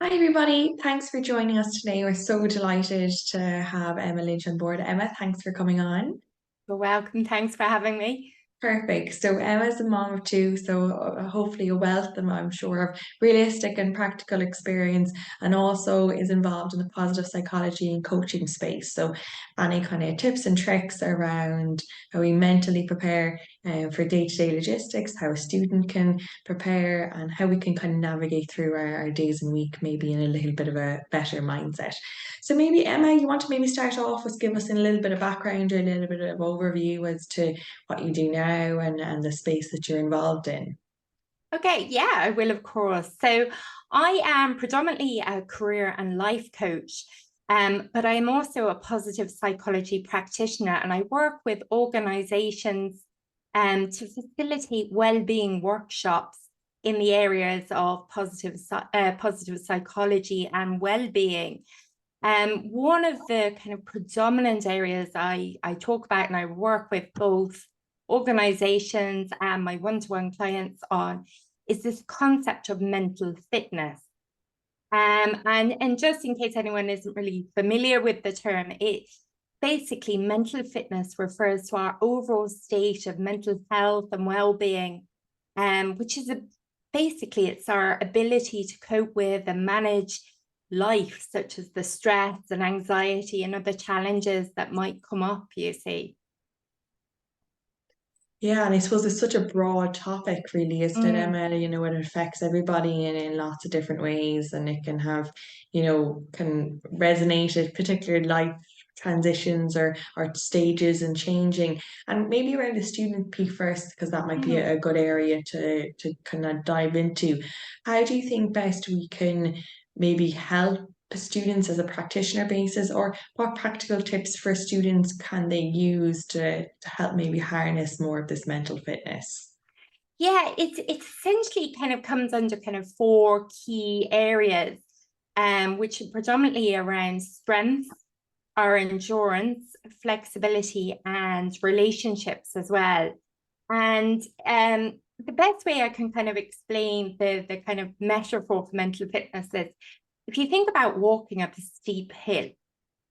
Hi, everybody. Thanks for joining us today. We're so delighted to have Emma Lynch on board. Emma, thanks for coming on. You're welcome. Thanks for having me. Perfect. So Emma's a mom of two, so hopefully a wealth, and I'm sure, of realistic and practical experience, and also is involved in the positive psychology and coaching space. So any kind of tips and tricks around how we mentally prepare for day-to-day logistics, how a student can prepare, and how we can kind of navigate through our days and week, maybe in a little bit of a better mindset. So maybe Emma, you want to maybe start off with give us a little bit of background or a little bit of overview as to what you do now and the space that you're involved in. Okay, yeah, I will, of course. So I am predominantly a career and life coach, but I am also a positive psychology practitioner, and I work with organizations to facilitate well-being workshops in the areas of positive psychology and well-being. One of the kind of predominant areas I talk about and I work with both organizations and my one-to-one clients on is this concept of mental fitness. And just in case anyone isn't really familiar with the term, it basically mental fitness refers to our overall state of mental health and well-being, which is basically it's our ability to cope with and manage life, such as the stress and anxiety and other challenges that might come up, you see. Yeah, and I suppose it's such a broad topic, really, isn't it, Mm. Emma? It affects everybody in lots of different ways, and it can have, can resonate at particular life transitions or stages and changing. And maybe around the student piece first, because that might be Mm. a good area to kind of dive into. How do you think best we can maybe help students as a practitioner basis, or what practical tips for students can they use to help maybe harness more of this mental fitness? Yeah, it's essentially kind of comes under kind of four key areas, which are predominantly around strength, our endurance, flexibility, and relationships as well. And the best way I can kind of explain the kind of metaphor for mental fitness is if you think about walking up a steep hill.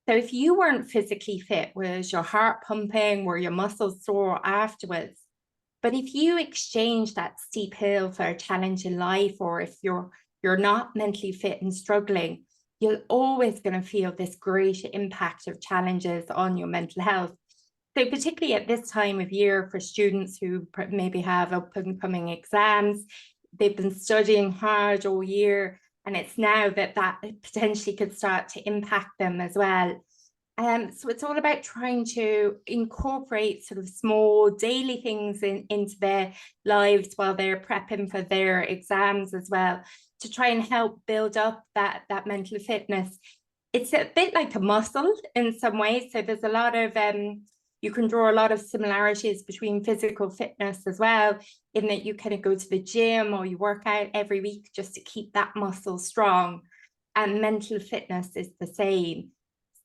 So if you weren't physically fit, was your heart pumping, were your muscles sore afterwards? But if you exchange that steep hill for a challenge in life, or if you're not mentally fit and struggling, you're always going to feel this great impact of challenges on your mental health. So particularly at this time of year for students who maybe have up and coming exams, they've been studying hard all year, and it's now that potentially could start to impact them as well. So it's all about trying to incorporate sort of small daily things into their lives while they're prepping for their exams as well, to try and help build up that mental fitness. It's a bit like a muscle in some ways. So there's a lot of you can draw a lot of similarities between physical fitness as well, in that you kind of go to the gym or you work out every week just to keep that muscle strong. And mental fitness is the same.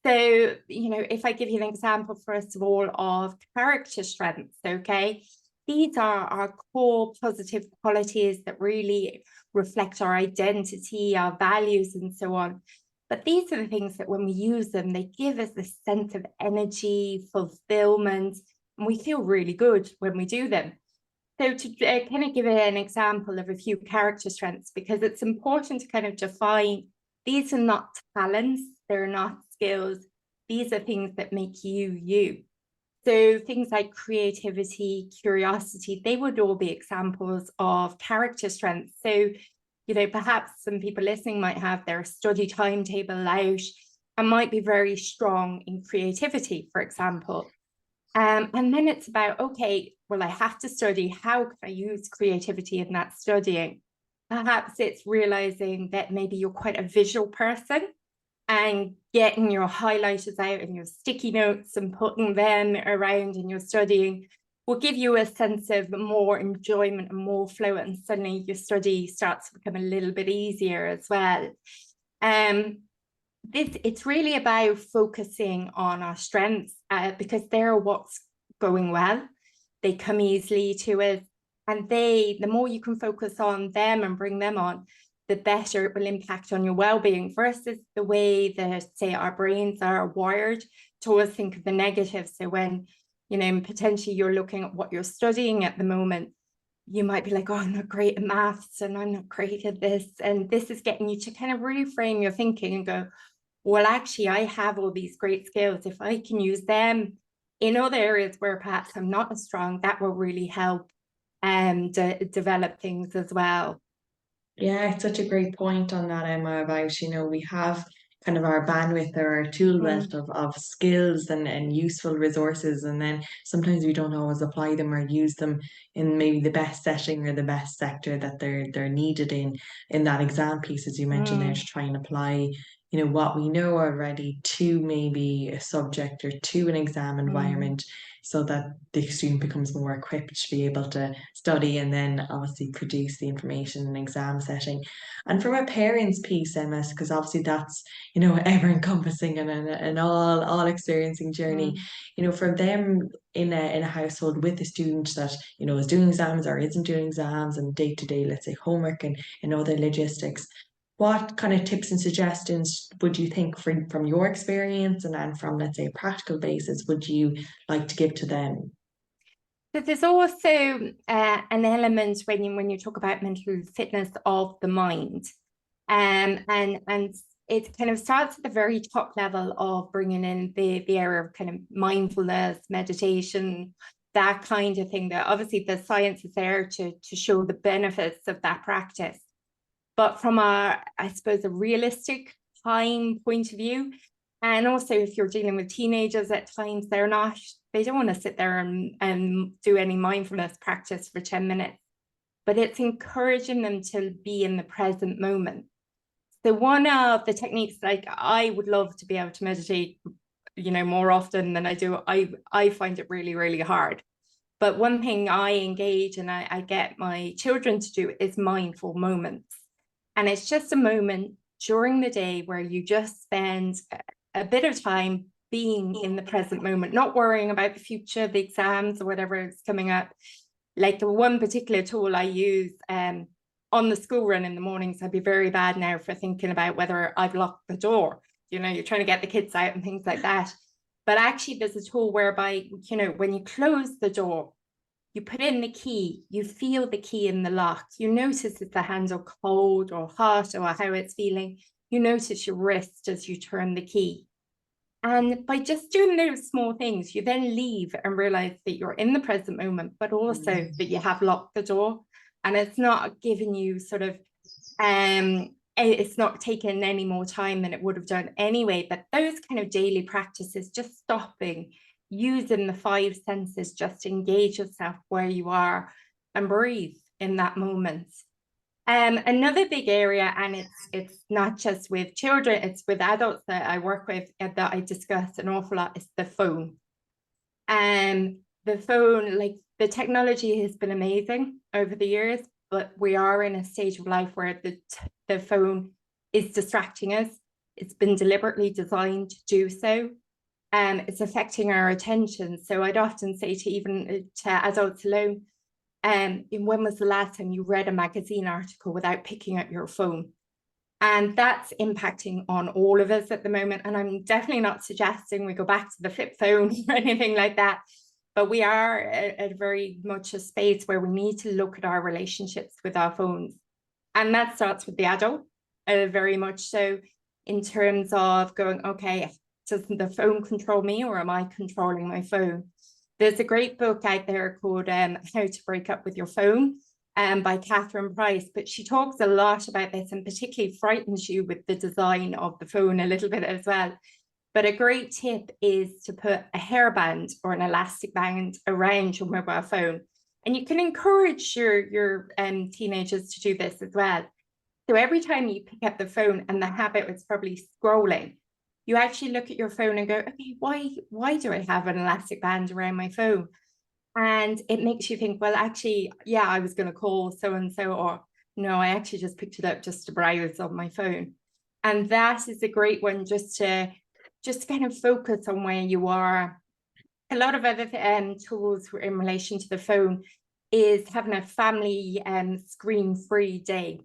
So, if I give you an example, first of all, of character strengths, okay, these are our core positive qualities that really reflect our identity, our values, and so on. But these are the things that when we use them, they give us this sense of energy, fulfillment, and we feel really good when we do them. So to kind of give an example of a few character strengths, because it's important to kind of define these are not talents, they're not skills. These are things that make you, you. So things like creativity, curiosity, they would all be examples of character strengths. So, perhaps some people listening might have their study timetable out and might be very strong in creativity, for example. And then it's about, okay, well, I have to study. How can I use creativity in that studying? Perhaps it's realizing that maybe you're quite a visual person, and getting your highlighters out and your sticky notes and putting them around in your studying will give you a sense of more enjoyment and more flow, and suddenly your study starts to become a little bit easier as well. Um, it's really about focusing on our strengths, because they're what's going well. They come easily to us, and the more you can focus on them and bring them on, the better it will impact on your well-being versus the way that, say, our brains are wired to always think of the negative. So when, you know, potentially you're looking at what you're studying at the moment, you might be like, oh, I'm not great at maths and I'm not great at this. And this is getting you to kind of reframe your thinking and go, well, actually, I have all these great skills. If I can use them in other areas where perhaps I'm not as strong, that will really help and develop things as well. Yeah, it's such a great point on that, Emma, about, we have kind of our bandwidth or our tool belt Mm, of skills and useful resources. And then sometimes we don't always apply them or use them in maybe the best setting or the best sector that they're needed in that exam piece, as you mentioned there, to mm, try and apply, what we know already to maybe a subject or to an exam mm, environment, so that the student becomes more equipped to be able to study and then obviously produce the information in an exam setting. And from a parent's piece, MS, because obviously that's, ever encompassing and an all experiencing journey, mm. for them in a household with a student that, is doing exams or isn't doing exams and day to day, let's say homework and other logistics. What kind of tips and suggestions would you think from your experience and from, let's say, a practical basis would you like to give to them? But there's also an element when you talk about mental fitness of the mind, and it kind of starts at the very top level of bringing in the area of kind of mindfulness, meditation, that kind of thing. That obviously the science is there to show the benefits of that practice. But from I suppose, a realistic time point of view, and also if you're dealing with teenagers at times, they don't want to sit there and do any mindfulness practice for 10 minutes, but it's encouraging them to be in the present moment. So one of the techniques, like I would love to be able to meditate, more often than I do. I find it really, really hard. But one thing I engage and I get my children to do is mindful moments. And it's just a moment during the day where you just spend a bit of time being in the present moment, not worrying about the future, the exams or whatever is coming up. Like the one particular tool I use on the school run in the mornings, I'd be very bad now for thinking about whether I've locked the door. You're trying to get the kids out and things like that. But actually, there's a tool whereby, when you close the door, you put in the key, you feel the key in the lock, you notice if the handle cold or hot or how it's feeling, you notice your wrist as you turn the key. And by just doing those small things, you then leave and realize that you're in the present moment, but also that you have locked the door. And it's not giving you sort of, it's not taking any more time than it would have done anyway. But those kind of daily practices, just stopping, using the five senses, just engage yourself where you are and breathe in that moment. Another big area, and it's not just with children, it's with adults that I work with that I discuss an awful lot, is the phone. The phone, like the technology has been amazing over the years, but we are in a stage of life where the phone is distracting us. It's been deliberately designed to do so. It's affecting our attention. So I'd often say to even to adults alone, when was the last time you read a magazine article without picking up your phone? And that's impacting on all of us at the moment. And I'm definitely not suggesting we go back to the flip phone or anything like that. But we are at very much a space where we need to look at our relationships with our phones. And that starts with the adult, very much so, in terms of going, okay, does the phone control me or am I controlling my phone? There's a great book out there called How to Break Up with Your Phone by Catherine Price, but she talks a lot about this and particularly frightens you with the design of the phone a little bit as well. But a great tip is to put a hairband or an elastic band around your mobile phone. And you can encourage your teenagers to do this as well. So every time you pick up the phone and the habit was probably scrolling, you actually look at your phone and go, okay, why do I have an elastic band around my phone? And it makes you think, well, actually, yeah, I was going to call so-and-so, or no, I actually just picked it up just to browse on my phone. And that is a great one just to kind of focus on where you are. A lot of other tools in relation to the phone is having a family screen-free day.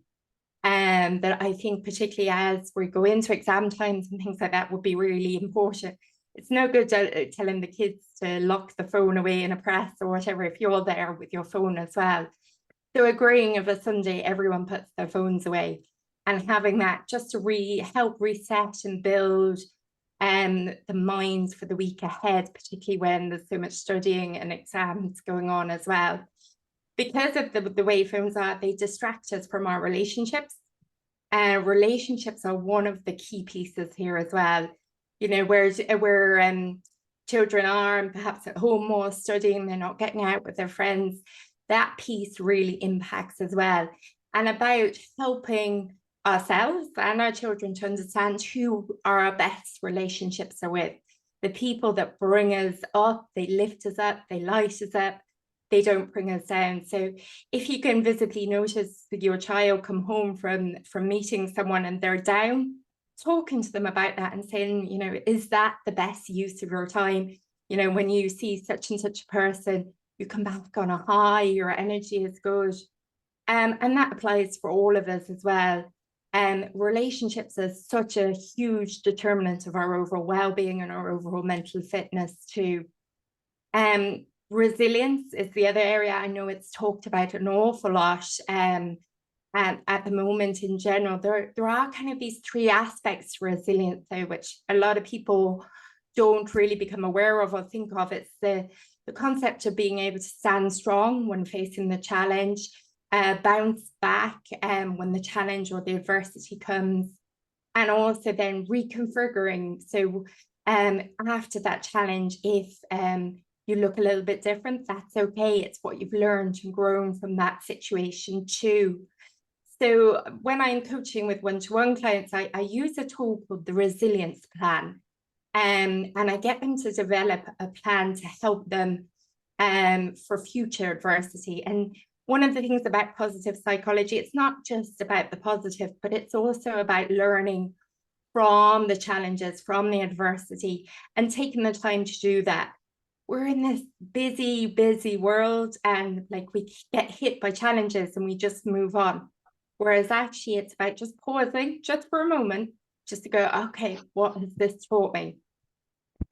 that I think particularly as we go into exam times and things like that would be really important. It's no good telling the kids to lock the phone away in a press or whatever if you're there with your phone as well. So agreeing of a Sunday, everyone puts their phones away, and having that just to help reset and build the minds for the week ahead, particularly when there's so much studying and exams going on as well. Because of the way phones are, they distract us from our relationships. Relationships are one of the key pieces here as well. You know, where children are and perhaps at home more studying, they're not getting out with their friends. That piece really impacts as well. And about helping ourselves and our children to understand who our best relationships are with. The people that bring us up, they lift us up, they light us up, they don't bring us down. So if you can visibly notice that your child come home from meeting someone and they're down, talking to them about that and saying, you know, is that the best use of your time? You know, when you see such and such a person, you come back on a high, your energy is good. And that applies for all of us as well. Relationships are such a huge determinant of our overall well-being and our overall mental fitness too. Resilience is the other area. I know it's talked about an awful lot. And at the moment in general, there are kind of these three aspects to resilience, though, which a lot of people don't really become aware of or think of. It's the concept of being able to stand strong when facing the challenge, bounce back when the challenge or the adversity comes, and also then reconfiguring. So after that challenge, if you look a little bit different, that's okay. It's what you've learned and grown from that situation too. So when I'm coaching with one-to-one clients, I use a tool called the resilience plan. And I get them to develop a plan to help them for future adversity. And one of the things about positive psychology, it's not just about the positive, but it's also about learning from the challenges, from the adversity, and taking the time to do that. We're in this busy world, and like we get hit by challenges and we just move on. Whereas actually it's about just pausing just for a moment, just to go, okay, what has this taught me?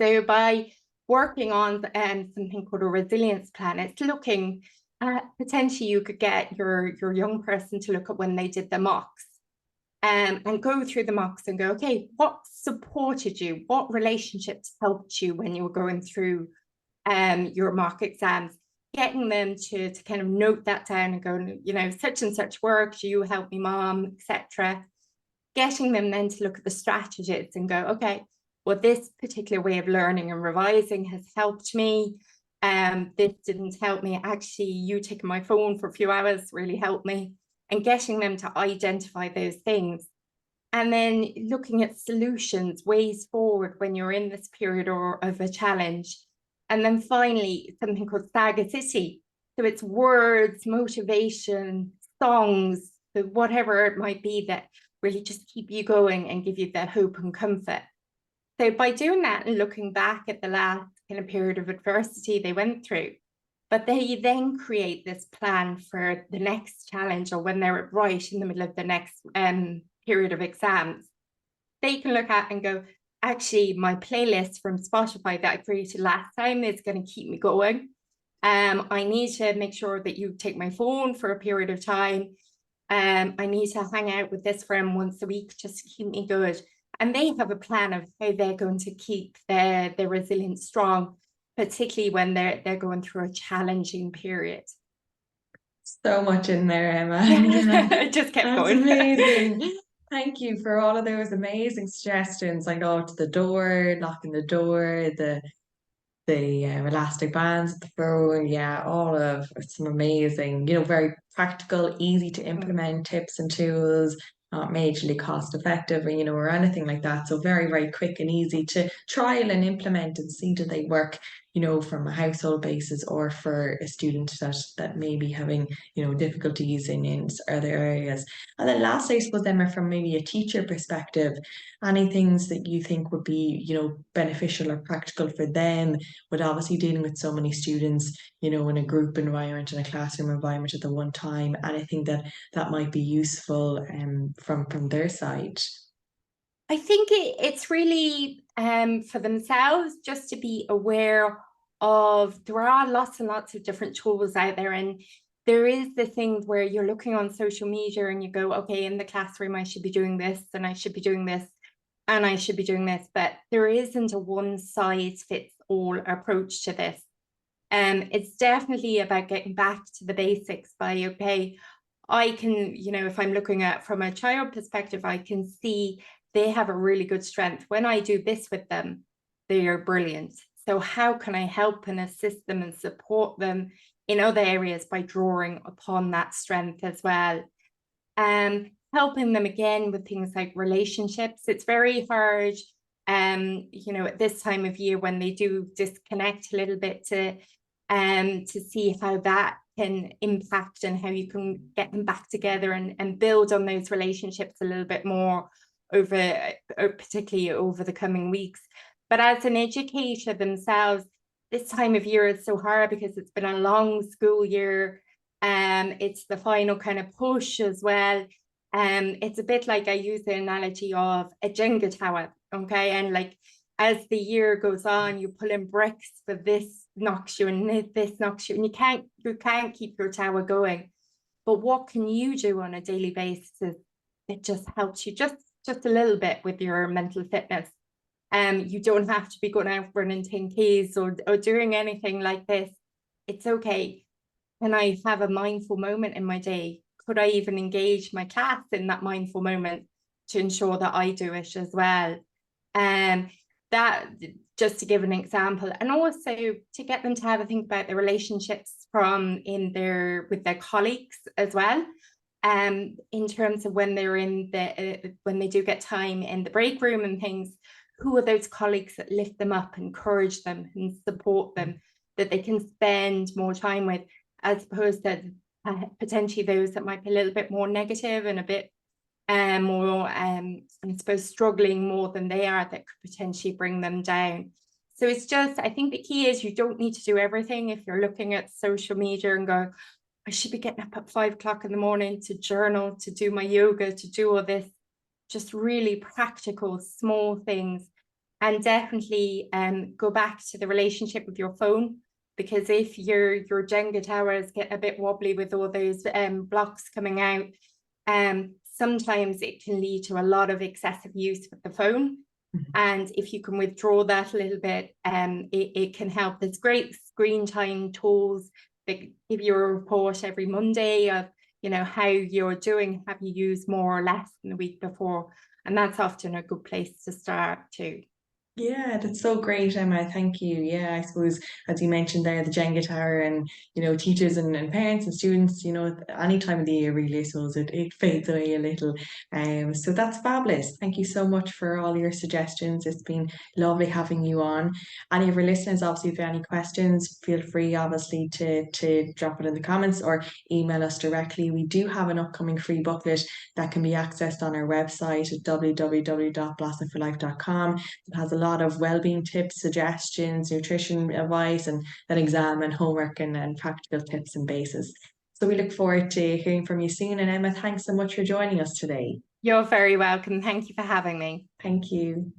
So by working on something called a resilience plan, it's looking at potentially you could get your young person to look at when they did the mocks and go through the mocks and go, okay, what supported you? What relationships helped you when you were going through your mock exams? Getting them to kind of note that down and go, you know, such and such worked, you helped me, mom, etc. Getting them then to look at the strategies and go, okay, well, this particular way of learning and revising has helped me. This didn't help me. Actually, you taking my phone for a few hours really helped me. And getting them to identify those things. And then looking at solutions, ways forward when you're in this period or of a challenge. And then finally, something called Saga City. So it's words, motivation, songs, whatever it might be that really just keep you going and give you that hope and comfort. So by doing that and looking back at the last kind of period of adversity they went through, but they then create this plan for the next challenge or when they're right in the middle of the next period of exams, they can look at and go, actually, my playlist from Spotify that I created last time is going to keep me going. I need to make sure that you take my phone for a period of time. I need to hang out with this friend once a week just to keep me good. And they have a plan of how they're going to keep their resilience strong, particularly when they're going through a challenging period. So much in there, Emma. It just kept That's going. amazing. Thank you for all of those amazing suggestions. Like, oh, to the door, locking the door, the elastic bands at the phone, yeah, all of some amazing, very practical, easy to implement tips and tools, not majorly cost effective, or anything like that. So very, very quick and easy to trial and implement and see do they work, from a household basis, or for a student that may be having, difficulties in other areas. And then last, I suppose, Emma, from maybe a teacher perspective, any things that you think would be, beneficial or practical for them, with obviously dealing with so many students, in a group environment, in a classroom environment at the one time, anything that might be useful from their side. I think it's really for themselves just to be aware of there are lots and lots of different tools out there, and there is the thing where you're looking on social media and you go, okay, in the classroom I should be doing this and I should be doing this and I should be doing this, but there isn't a one size fits all approach to this. It's definitely about getting back to the basics by, okay, I can, if I'm looking at from a child perspective, I can see they have a really good strength. When I do this with them, they are brilliant. So how can I help and assist them and support them in other areas by drawing upon that strength as well? Helping them again with things like relationships. It's very hard, at this time of year when they do disconnect a little bit to see how that can impact and how you can get them back together and build on those relationships a little bit more particularly over the coming weeks. But as an educator themselves, this time of year is so hard because it's been a long school year. It's the final kind of push as well. It's a bit like, I use the analogy of a Jenga tower, okay? And like, as the year goes on, you pull in bricks, for this knocks you and this knocks you, and you can't keep your tower going. But what can you do on a daily basis? It just helps you just a little bit with your mental fitness. You don't have to be going out running 10Ks or doing anything like this. It's okay. Can I have a mindful moment in my day? Could I even engage my class in that mindful moment to ensure that I do it as well? That, just to give an example, and also to get them to have a think about their relationships with their colleagues as well. In terms of when they're when they do get time in the break room and things, who are those colleagues that lift them up, encourage them and support them, that they can spend more time with, as opposed to potentially those that might be a little bit more negative and a bit more, I suppose, struggling more than they are, that could potentially bring them down. So it's just, I think the key is you don't need to do everything. If you're looking at social media and going, I should be getting up at 5 o'clock in the morning to journal, to do my yoga, to do all this, just really practical, small things. And definitely go back to the relationship with your phone, because if your Jenga towers get a bit wobbly with all those blocks coming out, sometimes it can lead to a lot of excessive use with the phone. And if you can withdraw that a little bit, it can help. There's great screen time tools that give you a report every Monday of, how you're doing. Have you used more or less than the week before? And that's often a good place to start too. Yeah, that's so great, Emma. Thank you. Yeah, I suppose, as you mentioned there, the Jenga tower, and teachers and parents and students, any time of the year really, I suppose it fades away a little. So that's fabulous. Thank you so much for all your suggestions. It's been lovely having you on. Any of our listeners, obviously, if you have any questions, feel free obviously to drop it in the comments or email us directly. We do have an upcoming free booklet that can be accessed on our website at www.blossomforlife.com. It has a lot of well-being tips, suggestions, nutrition advice, and then exam and homework and practical tips and bases. So we look forward to hearing from you soon. And Emma, thanks so much for joining us today. You're very welcome. Thank you for having me. Thank you.